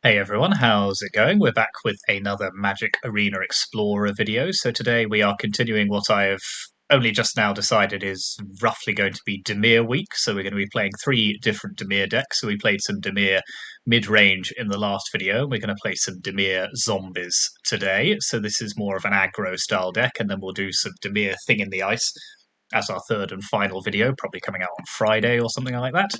Hey everyone, how's it going? We're back with another Magic Arena Explorer video. So today we are continuing what I have only just now decided is roughly going to be Dimir week. So we're going to be playing three different Dimir decks. So we played some Dimir mid-range in the last video. We're going to play some Dimir zombies today. So this is more of an aggro style deck, and then we'll do some Dimir Thing in the Ice as our third and final video, probably coming out on Friday or something like that.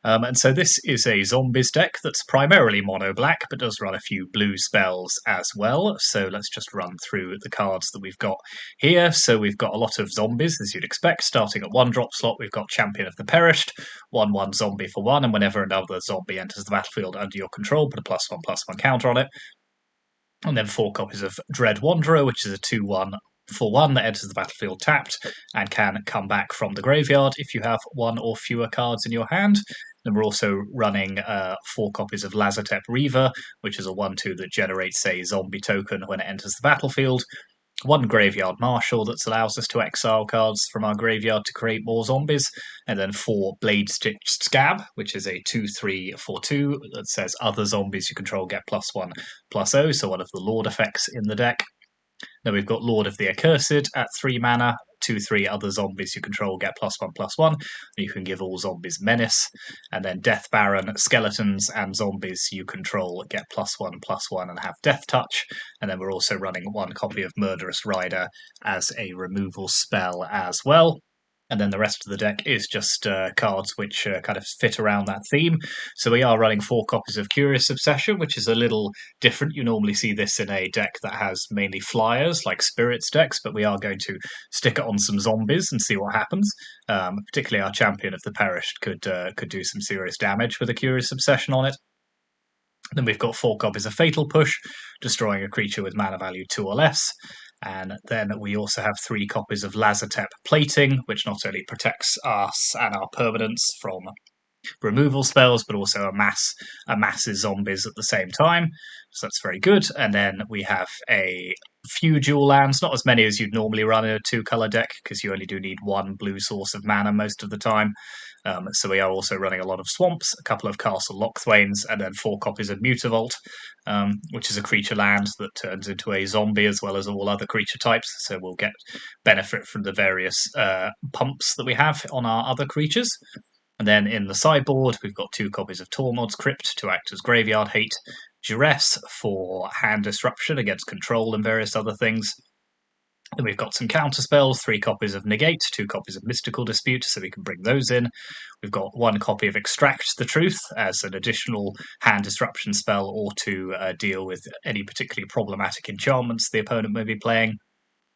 And so this is a zombies deck that's primarily mono black, but does run a few blue spells as well. So let's just run through the cards that we've got here. So we've got a lot of zombies, as you'd expect. Starting at one drop slot, we've got Champion of the Perished, 1/1 zombie for one, and whenever another zombie enters the battlefield under your control, put a +1/+1 counter on it. And then four copies of Dread Wanderer, which is a 2/1 for one that enters the battlefield tapped and can come back from the graveyard if you have one or fewer cards in your hand. Then we're also running four copies of Lazotep Reaver, which is a 1/2 that generates a zombie token when it enters the battlefield. One Graveyard Marshal that allows us to exile cards from our graveyard to create more zombies, and then four Blade Stitched Scab, which is a 2/3 for two that says other zombies you control get +1/+0, so one of the Lord effects in the deck. Then we've got Lord of the Accursed at 3 mana. 2/3 other zombies you control get +1/+1. You can give all zombies Menace. And then Death Baron, skeletons, and zombies you control get +1/+1 and have Death Touch. And then we're also running one copy of Murderous Rider as a removal spell as well. And then the rest of the deck is just cards which kind of fit around that theme. So we are running four copies of Curious Obsession, which is a little different. You normally see this in a deck that has mainly flyers, like Spirits decks, but we are going to stick it on some zombies and see what happens. Particularly our Champion of the Perished could do some serious damage with a Curious Obsession on it. Then we've got four copies of Fatal Push, destroying a creature with mana value 2 or less. And then we also have three copies of Lazotep Plating, which not only protects us and our permanents from removal spells, but also amasses zombies at the same time. So that's very good. And then we have a few dual lands, not as many as you'd normally run in a two-color deck, because you only do need one blue source of mana most of the time. So we are also running a lot of swamps, a couple of Castle Lochthwains, and then four copies of Mutavault, which is a creature land that turns into a zombie as well as all other creature types. So we'll get benefit from the various pumps that we have on our other creatures. And then in the sideboard, we've got two copies of Tormod's Crypt to act as graveyard hate, Duress for hand disruption against control and various other things. Then we've got some counter spells, three copies of Negate, two copies of Mystical Dispute, so we can bring those in. We've got one copy of Extract the Truth as an additional hand disruption spell or to deal with any particularly problematic enchantments the opponent may be playing.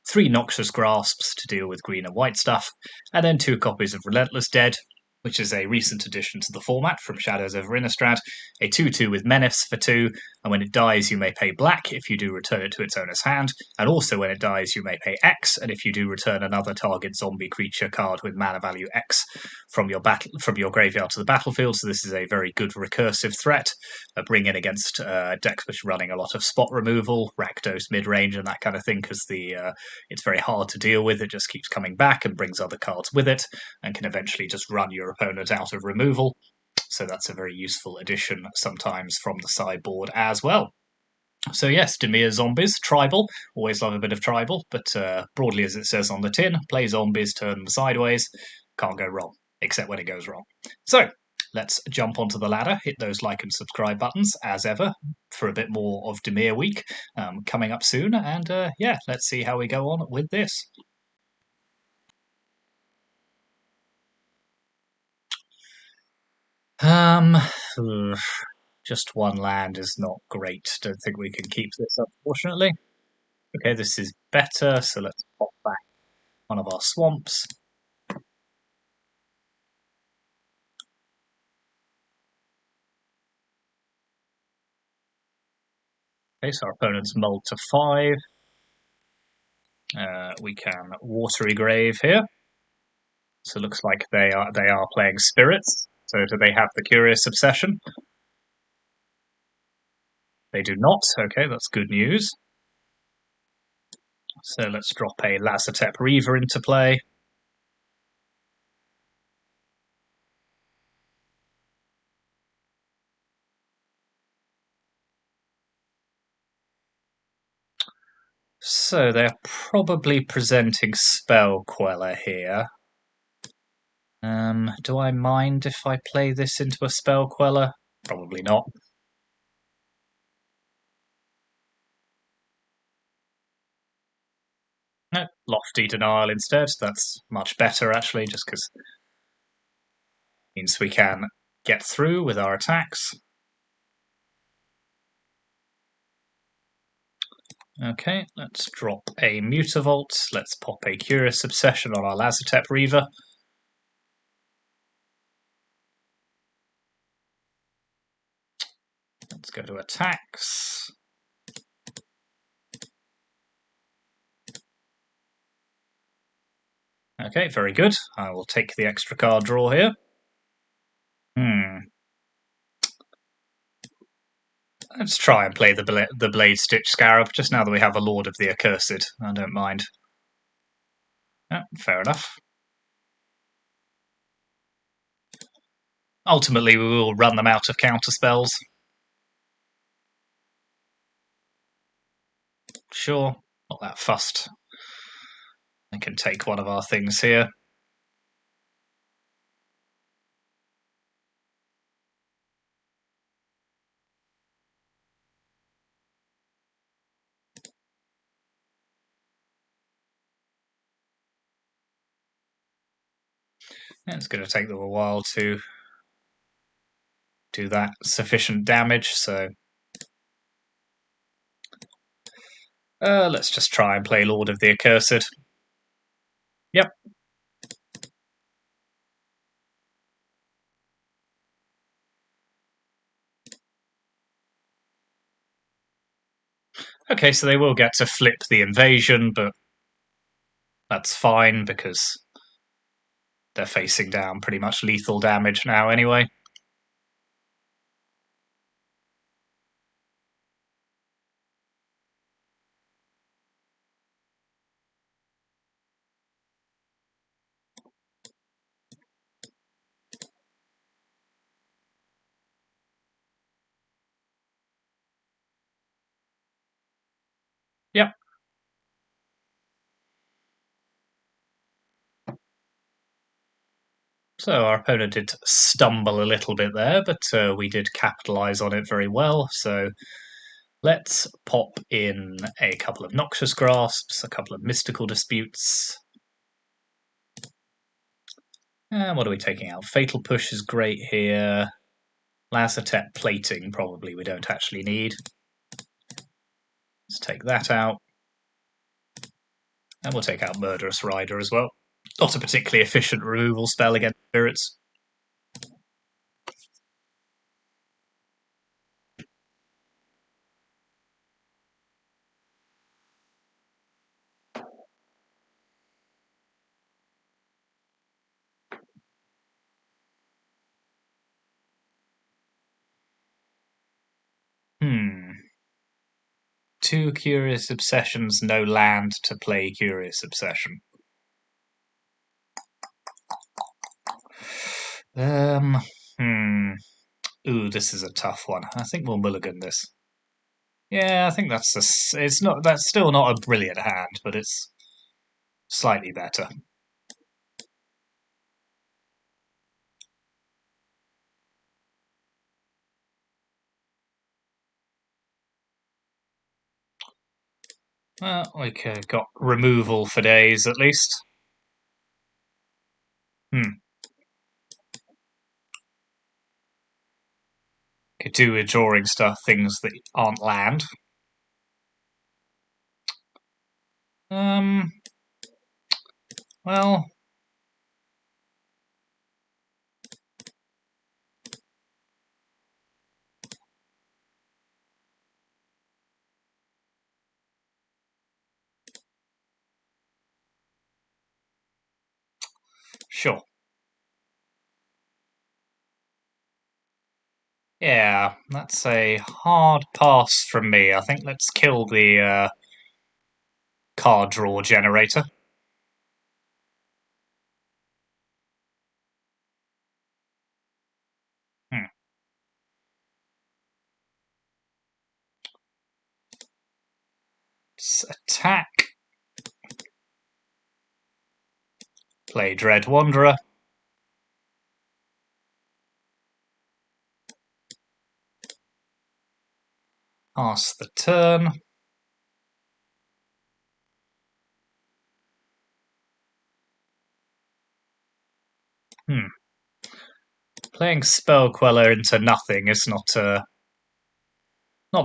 Three Noxious Grasps to deal with green and white stuff, and then two copies of Relentless Dead, which is a recent addition to the format from Shadows over Innistrad, a 2/2 with Menace for 2, and when it dies you may pay black if you do return it to its owner's hand, and also when it dies you may pay X, and if you do return another target zombie creature card with mana value X from your graveyard to the battlefield, so this is a very good recursive threat, bring in against decks which are running a lot of spot removal, Rakdos mid-range and that kind of thing, because it's very hard to deal with, it just keeps coming back and brings other cards with it, and can eventually just run your opponent out of removal. So that's a very useful addition sometimes from the sideboard as well. So yes, Dimir zombies, tribal. Always love a bit of tribal, but broadly as it says on the tin, play zombies, turn them sideways. Can't go wrong, except when it goes wrong. So let's jump onto the ladder, hit those like and subscribe buttons as ever for a bit more of Dimir week coming up soon. And yeah, let's see how we go on with this. Um, just one land is not great. Don't think we can keep this, unfortunately. Okay, this is better, so let's pop back one of our swamps. Okay, so our opponent's mulled to 5. We can Watery Grave here. So it looks like they are playing Spirits. So do they have the Curious Obsession? They do not. Okay, that's good news. So let's drop a Lazotep Reaver into play. So they're probably presenting Spell Queller here. Do I mind if I play this into a Spell Queller? Probably not. No, Lofty Denial instead. That's much better, actually, just because it means we can get through with our attacks. Okay, let's drop a Mutavault. Let's pop a Curious Obsession on our Lazotep Reaver. Let's go to attacks. Okay, very good. I will take the extra card draw here. Let's try and play the Blade Stitch Scarab, just now that we have a Lord of the Accursed. I don't mind. Yeah, fair enough. Ultimately, we will run them out of counter spells. Sure, not that fussed. I can take one of our things here. It's going to take them a while to do that sufficient damage, so let's just try and play Lord of the Accursed. Yep. Okay, so they will get to flip the invasion, but that's fine because they're facing down pretty much lethal damage now anyway. Yep. So our opponent did stumble a little bit there, but we did capitalize on it very well. So let's pop in a couple of Noxious Grasps, a couple of Mystical Disputes. And what are we taking out? Fatal Push is great here. Lazotep Plating, probably we don't actually need. Let's take that out. And we'll take out Murderous Rider as well. Not a particularly efficient removal spell against spirits. Two Curious Obsessions, no land to play Curious Obsession. Ooh, this is a tough one. I think we'll mulligan this. Yeah, I think that's still not a brilliant hand, but it's slightly better. Well, we got removal for days at least. Could do with drawing things that aren't land. Well, sure. Yeah, that's a hard pass from me. I think let's kill the card draw generator. Let's attack. Play Dread Wanderer. Pass the turn. Playing Spell Queller into nothing is not the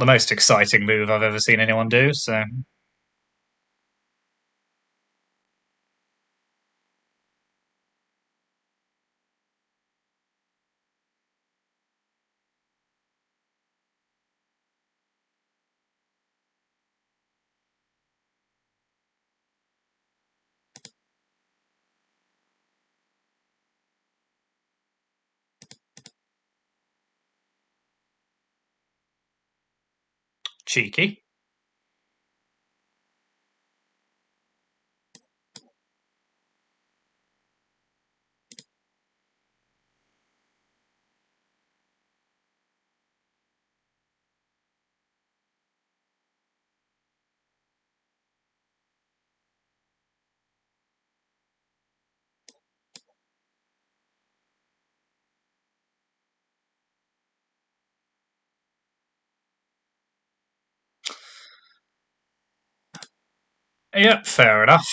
most exciting move I've ever seen anyone do, so... cheeky. Yep, fair enough.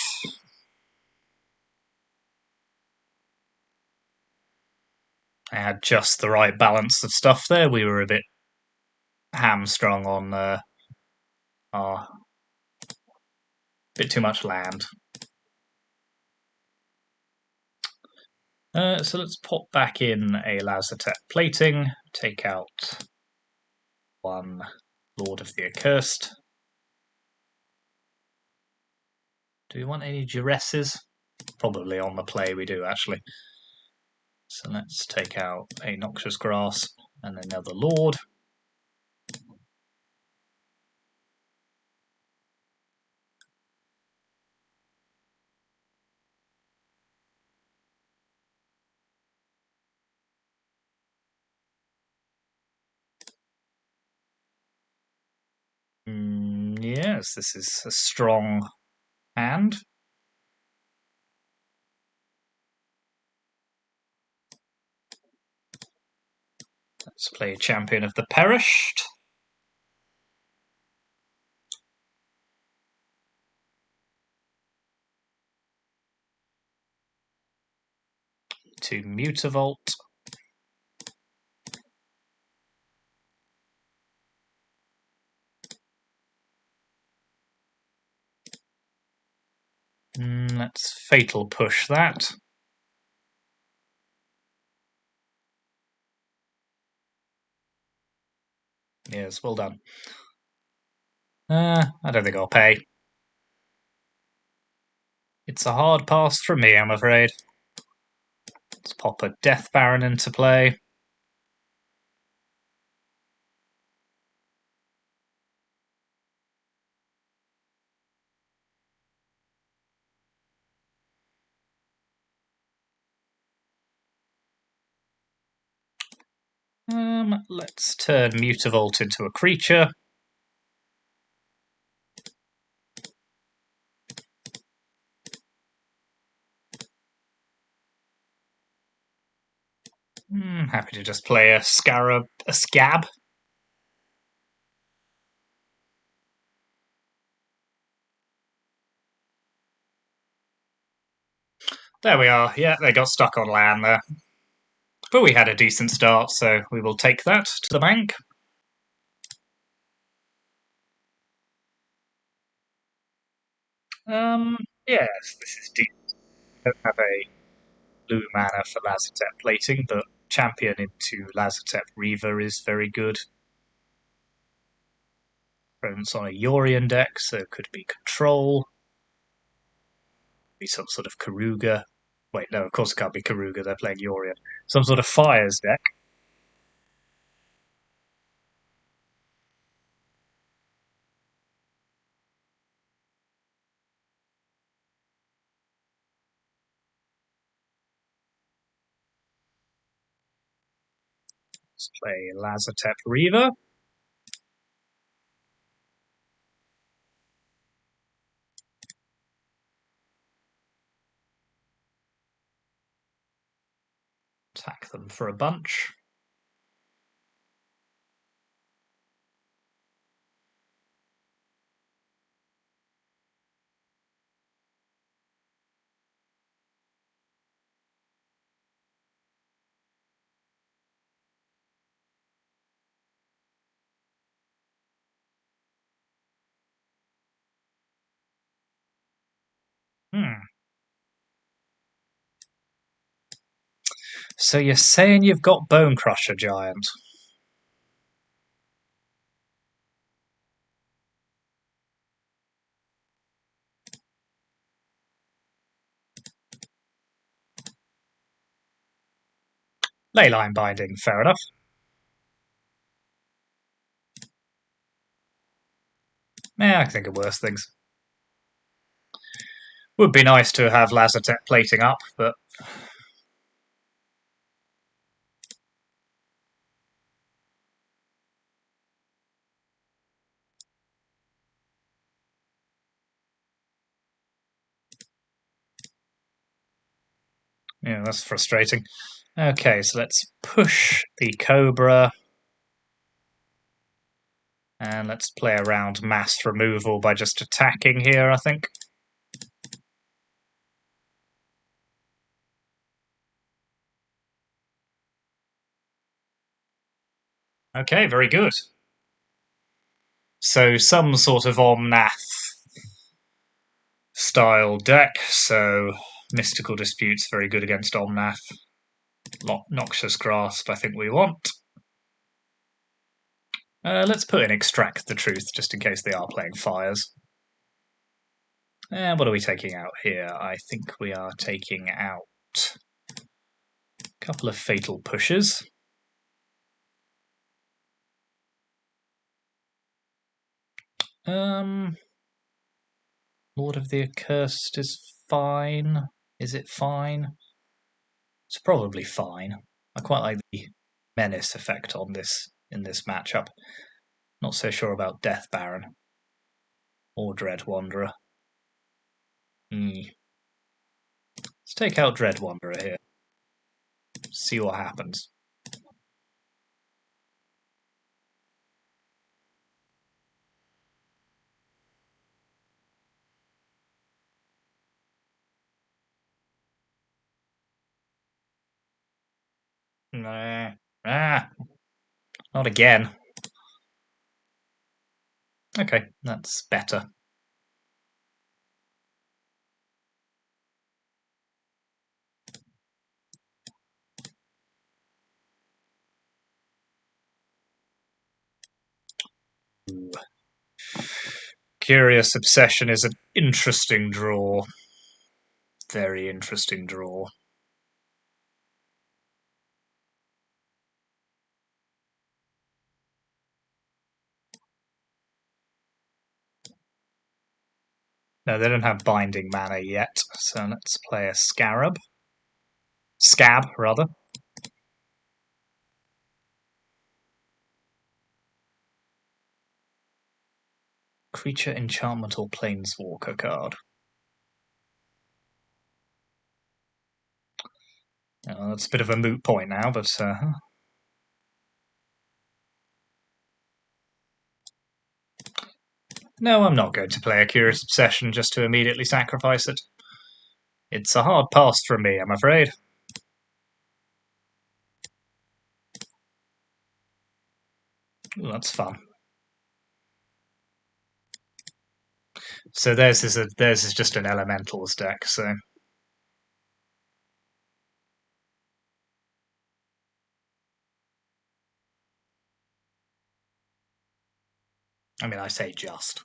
I had just the right balance of stuff there. We were a bit hamstrung on our bit too much land. So let's pop back in a Lazotep plating, take out one Lord of the Accursed. Do we want any Duresses? Probably on the play we do, actually. So let's take out a Noxious Grasp and another Lord. Yes, this is a strong hand. Let's play Champion of the Perished. To Mutavault. Let's Fatal Push that. Yes, well done. I don't think I'll pay. It's a hard pass from me, I'm afraid. Let's pop a Death Baron into play. Let's turn Mutavault into a creature. Happy to just play a Scab. There we are. Yeah, they got stuck on land there. But we had a decent start, so we will take that to the bank. Yes, this is deep. We don't have a blue mana for Lazotep plating, but champion into Lazotep Reaver is very good. Opponent's on a Yorion deck, so it could be control. Be some sort of Karuga. Wait, no, of course it can't be Karuga, they're playing Yorion. Some sort of Fires deck. Let's play Lazotep Reaver. Attack them for a bunch. So you're saying you've got Bone Crusher Giant? Leyline Binding, fair enough. Yeah, I can think of worse things. Would be nice to have Lazotep plating up, but yeah, that's frustrating. Okay, so let's push the Cobra. And let's play around mass removal by just attacking here, I think. Okay, very good. So some sort of Omnath style deck. So Mystical Dispute's very good against Omnath. Noxious Grasp, I think we want. Let's put in Extract the Truth, just in case they are playing fires. And what are we taking out here? I think we are taking out a couple of Fatal Pushes. Lord of the Accursed is fine. Is it fine? It's probably fine. I quite like the menace effect on this in this matchup. Not so sure about Death Baron or Dread Wanderer. Let's take out Dread Wanderer here. See what happens. Nah. Not again. Okay, that's better. Ooh. Curious Obsession is an interesting draw. Very interesting draw. No, they don't have binding mana yet, so let's play a Scarab. Scab, rather. Creature, enchantment, or planeswalker card. That's a bit of a moot point now, but no, I'm not going to play a Curious Obsession just to immediately sacrifice it. It's a hard pass from me, I'm afraid. Ooh, that's fun. So theirs is just an Elementals deck, so I mean I say just.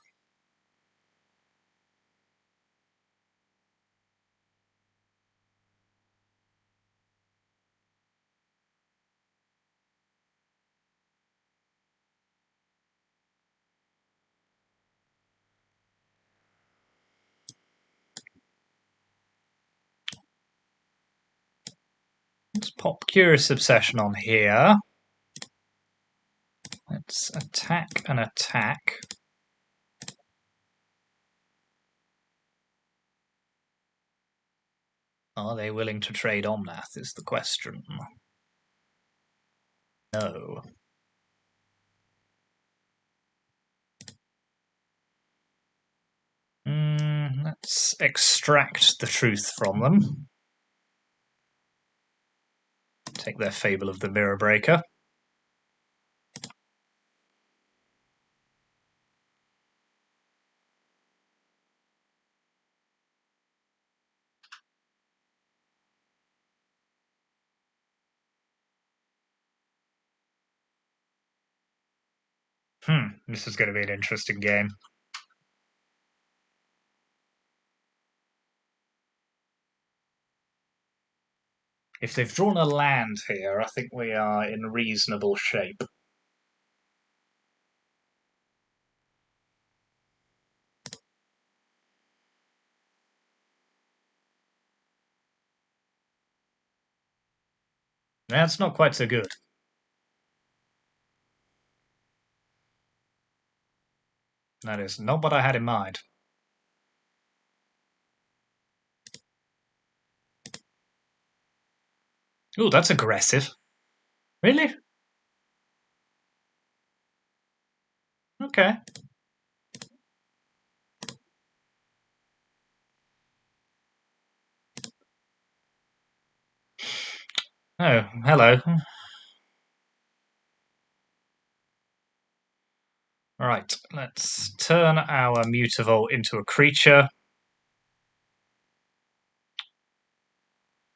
Let's pop Curious Obsession on here. Let's attack and attack. Are they willing to trade Omnath is the question. No. Let's extract the truth from them. Take their Fable of the Mirror Breaker. This is going to be an interesting game. If they've drawn a land here, I think we are in reasonable shape. That's not quite so good. That is not what I had in mind. Ooh, that's aggressive. Really? Okay. Oh, hello. Right, let's turn our Mutavault into a creature.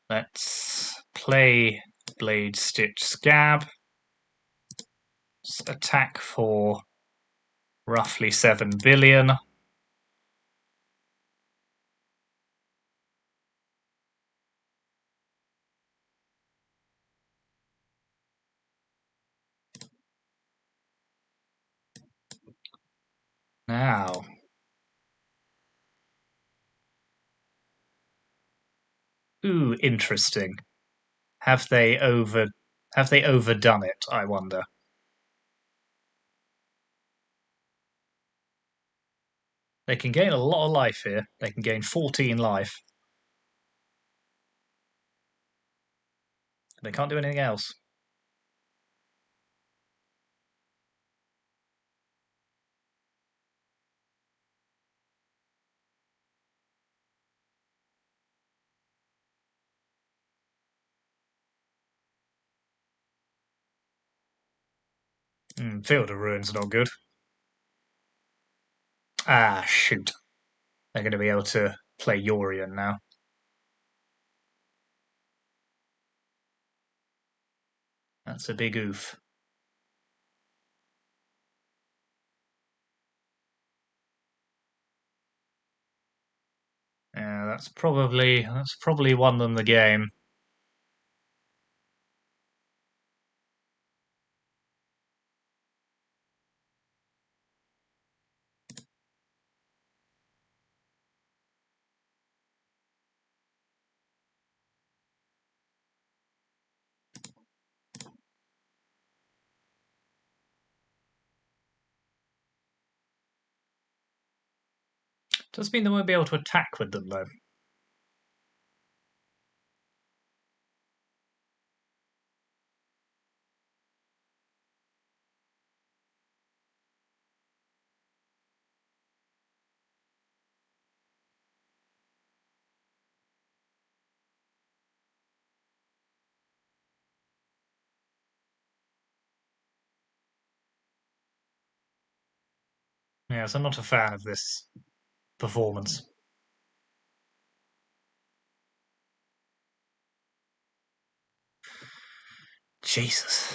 Let's play Blade Stitch Scab. Let's attack for roughly 7 billion. Now, ooh, interesting. Have they overdone it, I wonder? They can gain a lot of life here. They can gain 14 life. They can't do anything else. Field of Ruin's not good. Ah, shoot. They're going to be able to play Yorion now. That's a big oof. Yeah, that's probably won them the game. Does mean they won't be able to attack with them though. Yes, I'm not a fan of this performance. Jesus.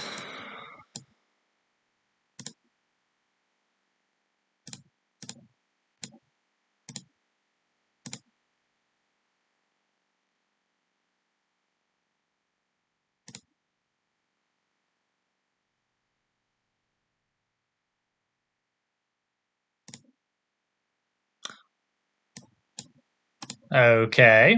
Okay.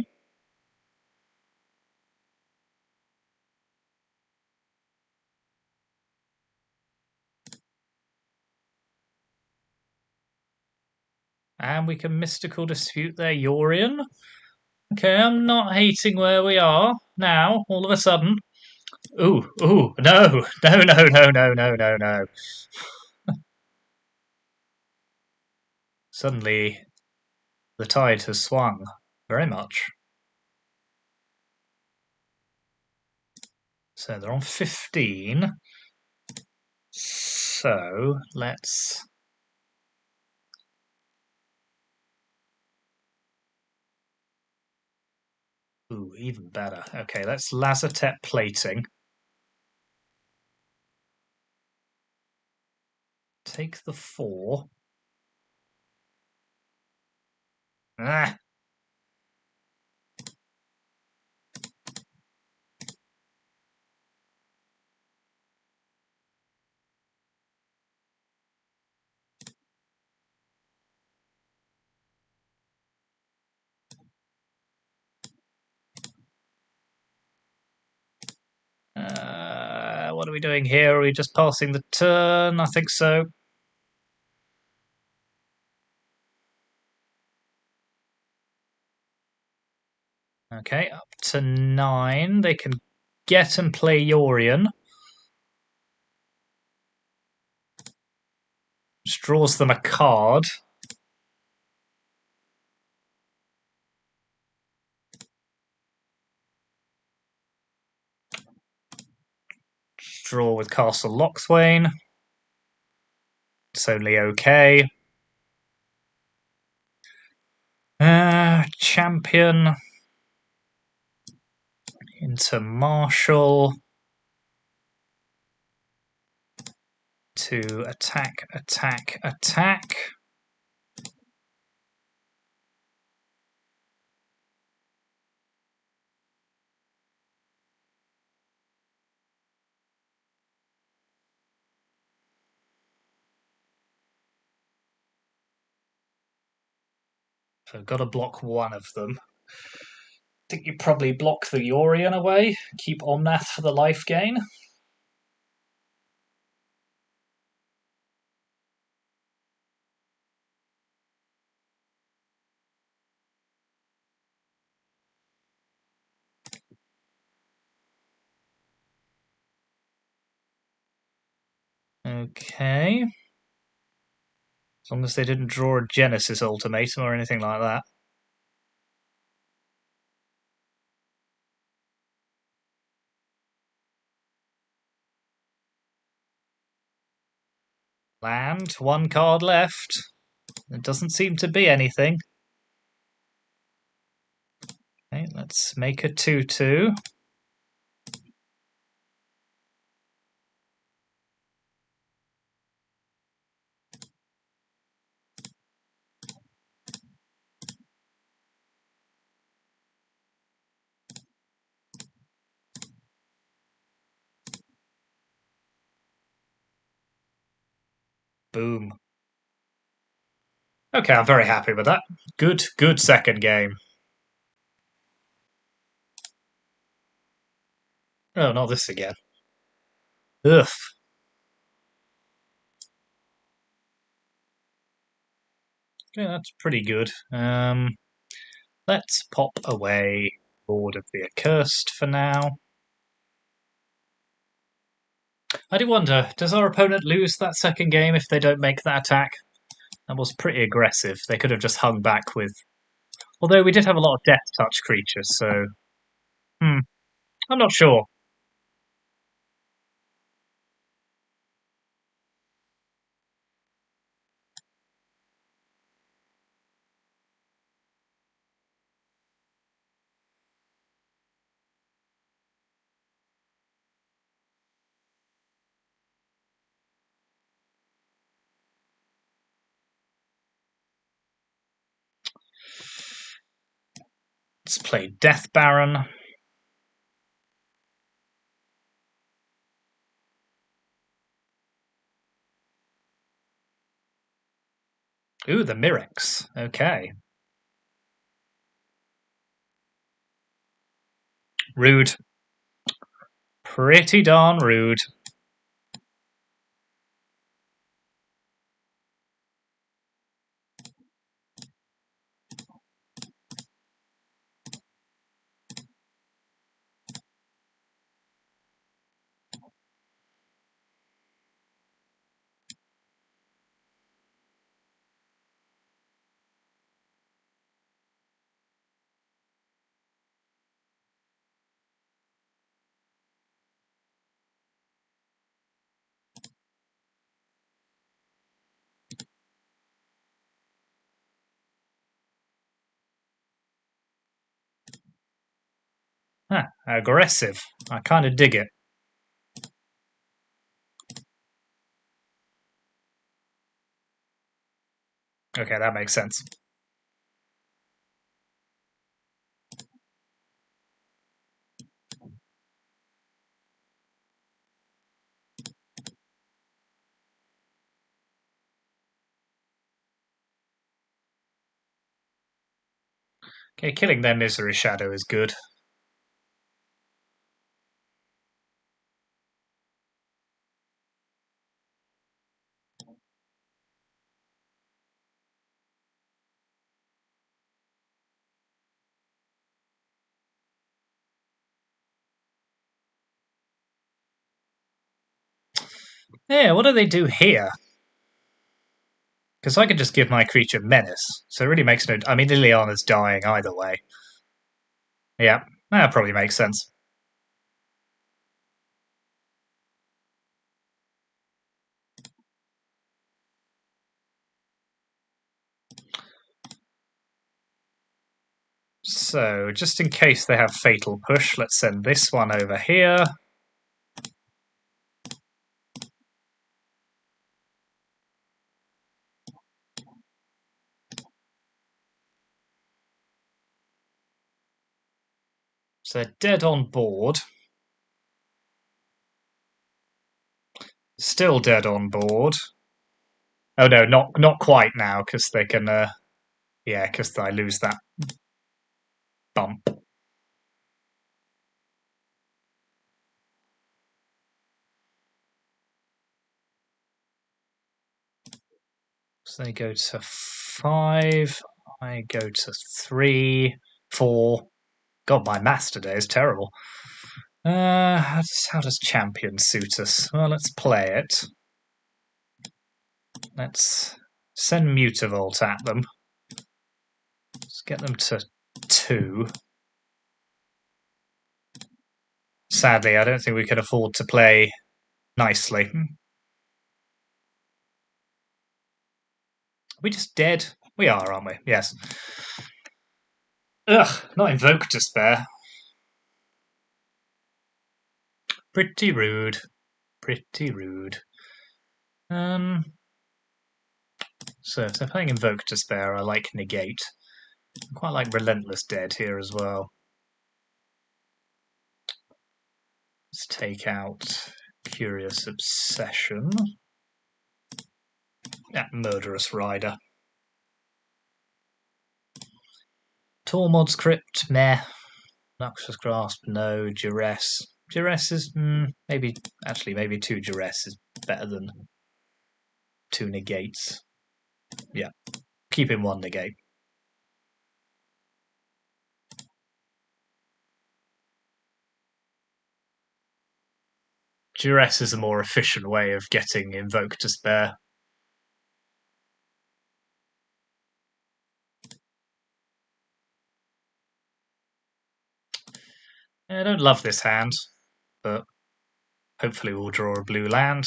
And we can mystical dispute their Yorion. Okay, I'm not hating where we are now, all of a sudden. Ooh, ooh, no, no, no, no, no, no, no, no. Suddenly, the tide has swung very much. So they're on 15. So let's. Ooh, even better. Okay, let's Lazartet plating. Take the 4. Ah. What are we doing here? Are we just passing the turn? I think so. Okay, up to 9. They can get and play Yorion. Which draws them a card. Draw with Castle Lochswain. It's only okay. Champion into Marshall to attack, attack, attack. So I've got to block one of them. I think you probably block the Yorion away. Keep Omnath for the life gain. Okay. As long as they didn't draw a Genesis ultimatum or anything like that. Land, 1 card left. There doesn't seem to be anything. Okay, let's make a 2-2. Boom. Okay, I'm very happy with that. Good second game. Oh, not this again. Ugh. Yeah, that's pretty good. Let's pop away Lord of the Accursed for now. I do wonder, does our opponent lose that second game if they don't make that attack? That was pretty aggressive. They could have just hung back with. Although we did have a lot of death touch creatures, so. I'm not sure. Let's play Death Baron. Ooh, the Mirex. Okay. Rude. Pretty darn rude. Aggressive. I kind of dig it. Okay, that makes sense. Okay, killing their Misery Shadow is good. Yeah, what do they do here? Because I could just give my creature Menace, so it really makes no... I mean, Liliana's dying either way. Yeah, that probably makes sense. So, just in case they have Fatal Push, let's send this one over here. So they're dead on board. Still dead on board. Oh no, not quite now, because they can... yeah, because I lose that bump. So they go to 5. I go to 3, 4. God, my maths today is terrible. How does champion suit us? Well, let's play it. Let's send Mutavolt at them. Let's get them to 2. Sadly, I don't think we can afford to play nicely. Are we just dead? We are, aren't we? Yes. Ugh, not Invoke Despair. Pretty rude. Pretty rude. So if they're playing Invoke Despair, I like Negate. I quite like Relentless Dead here as well. Let's take out Curious Obsession. Yeah, Murderous Rider. Tormod's Crypt, meh. Noxious Grasp, no. Duress. Duress is maybe 2 Duress is better than 2 negates. Yeah, keep in 1 negate. Duress is a more efficient way of getting Invoke Despair. I don't love this hand, but hopefully we'll draw a blue land.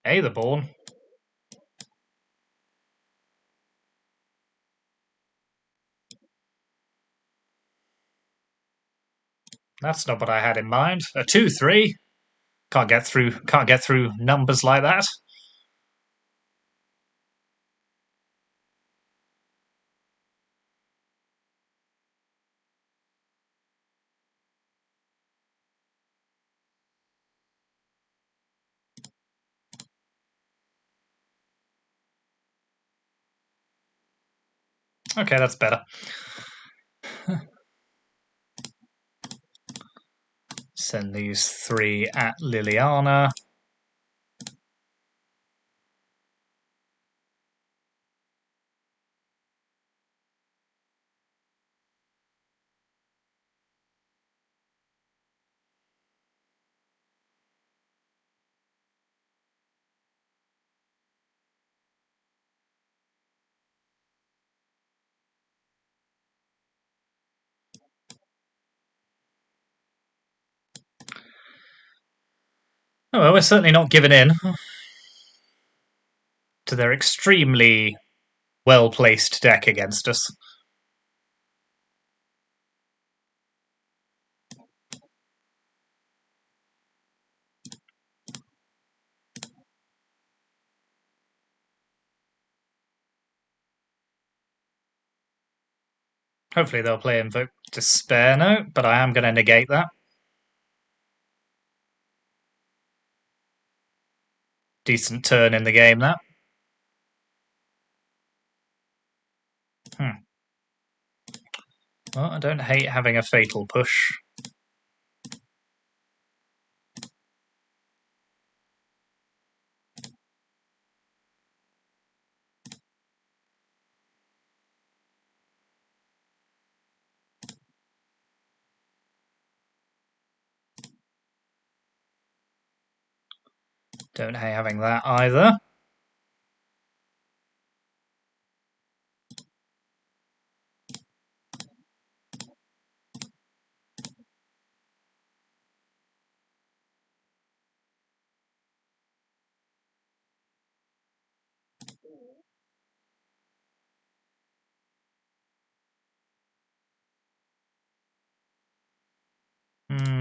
Aetherborn. That's not what I had in mind. A 2/3. Can't get through numbers like that. Okay, that's better. Send these 3 at Liliana. Oh, well, we're certainly not giving in to their extremely well-placed deck against us. Hopefully they'll play Invoke Despair Note, but I am going to negate that. Decent turn in the game, that. Well, I don't hate having a fatal push. Don't hate having that either.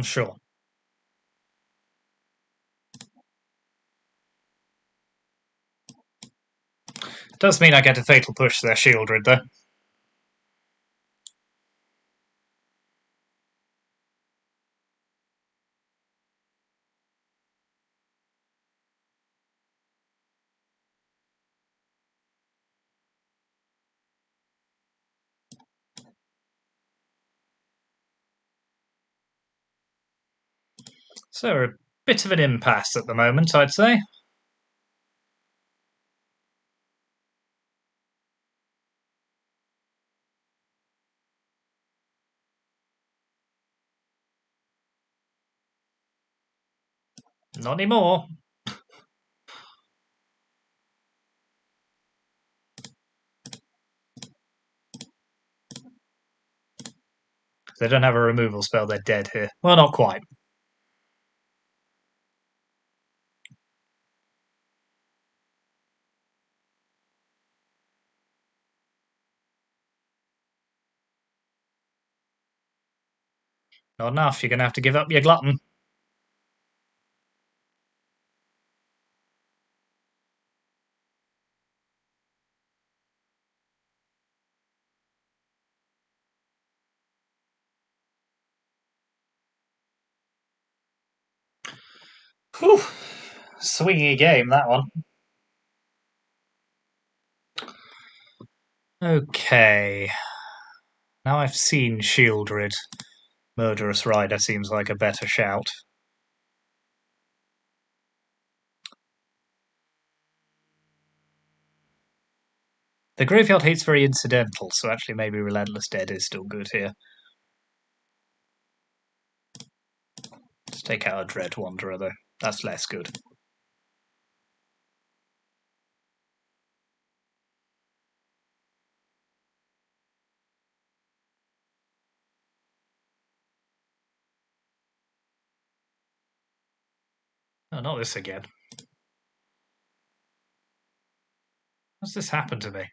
Sure. Does mean I get a fatal push their Shieldred, though. So a bit of an impasse at the moment, I'd say. Not anymore. If they don't have a removal spell, they're dead here. Well, not quite. Not enough. You're going to have to give up your Glutton. Whew. Swingy game, that one. Okay. Now I've seen Shieldred, Murderous Rider seems like a better shout. The graveyard hate's very incidental, so actually maybe Relentless Dead is still good here. Let's take out a Dread Wanderer, though. That's less good. Oh, not this again. What's this happened to me?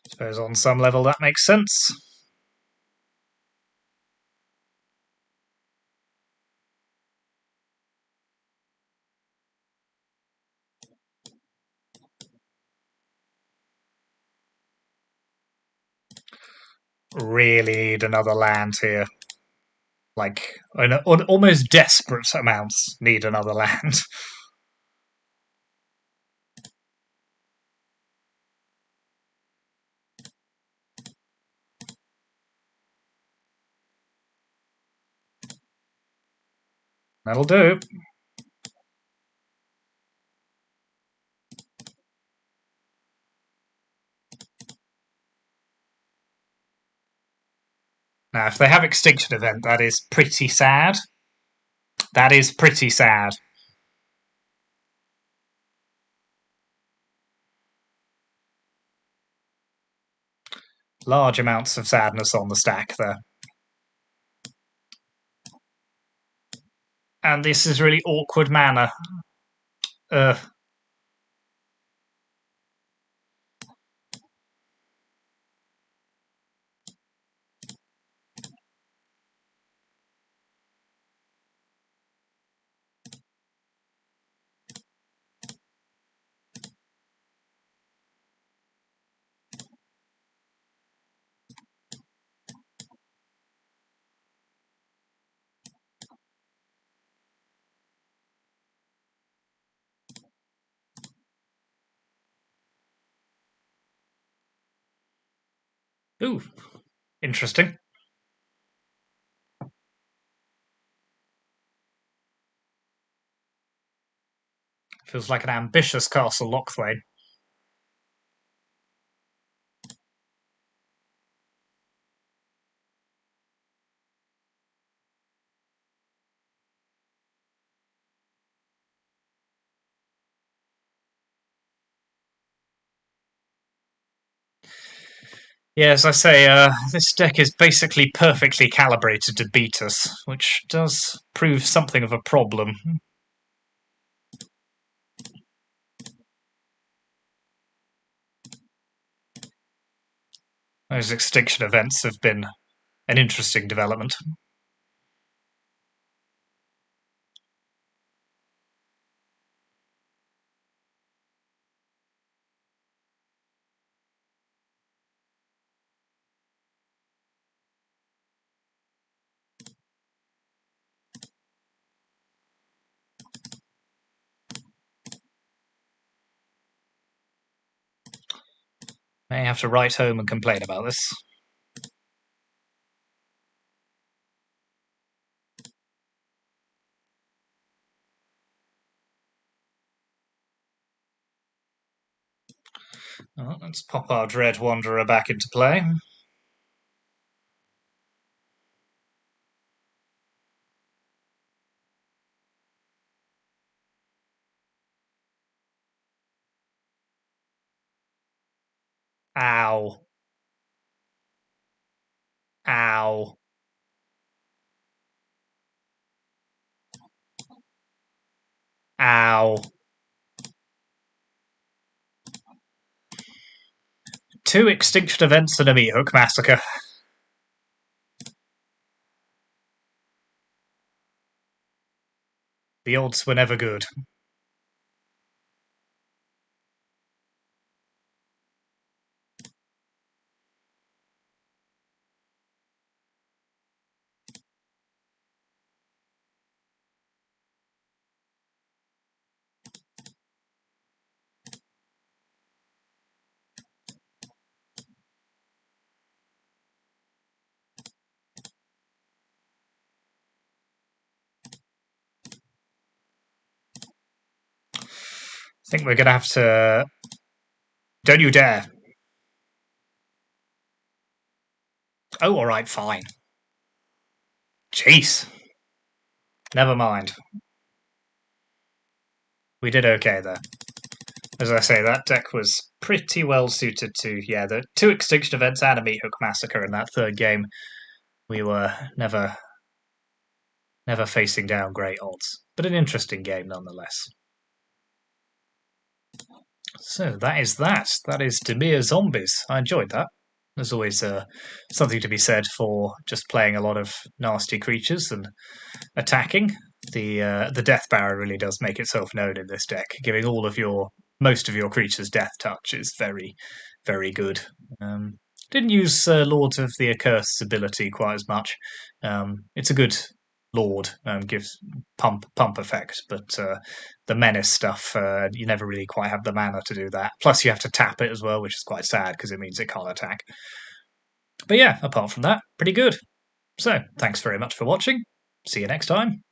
Suppose on some level that makes sense. Really need another land here. Like, on almost desperate amounts, need another land. That'll do. Now, if they have Extinction Event, that is pretty sad. That is pretty sad. Large amounts of sadness on the stack there. And this is really awkward mana. Ugh. Ooh, interesting. Feels like an ambitious Castle Lochthwain. Yeah, as I say, this deck is basically perfectly calibrated to beat us, which does prove something of a problem. Those extinction events have been an interesting development. May have to write home and complain about this. Oh, let's pop our Dread Wanderer back into play. Ow. Ow. Ow. Two extinction events and a meat hook massacre. The odds were never good. I think we're going to have to... Don't you dare. Oh, alright, fine. Jeez. Never mind. We did okay there. As I say, that deck was pretty well suited to, yeah, the two extinction events and a meat hook massacre in that third game. We were never facing down great odds, but an interesting game nonetheless. So that is that. That is Dimir Zombies. I enjoyed that. There's always something to be said for just playing a lot of nasty creatures and attacking. The Death Barrow really does make itself known in this deck, giving most of your creatures death touch is very, very good. Didn't use Lords of the Accursed ability quite as much. It's a good Lord, gives pump effect, but the Menace stuff, you never really quite have the mana to do that. Plus, you have to tap it as well, which is quite sad because it means it can't attack. But yeah, apart from that, pretty good. So, thanks very much for watching. See you next time.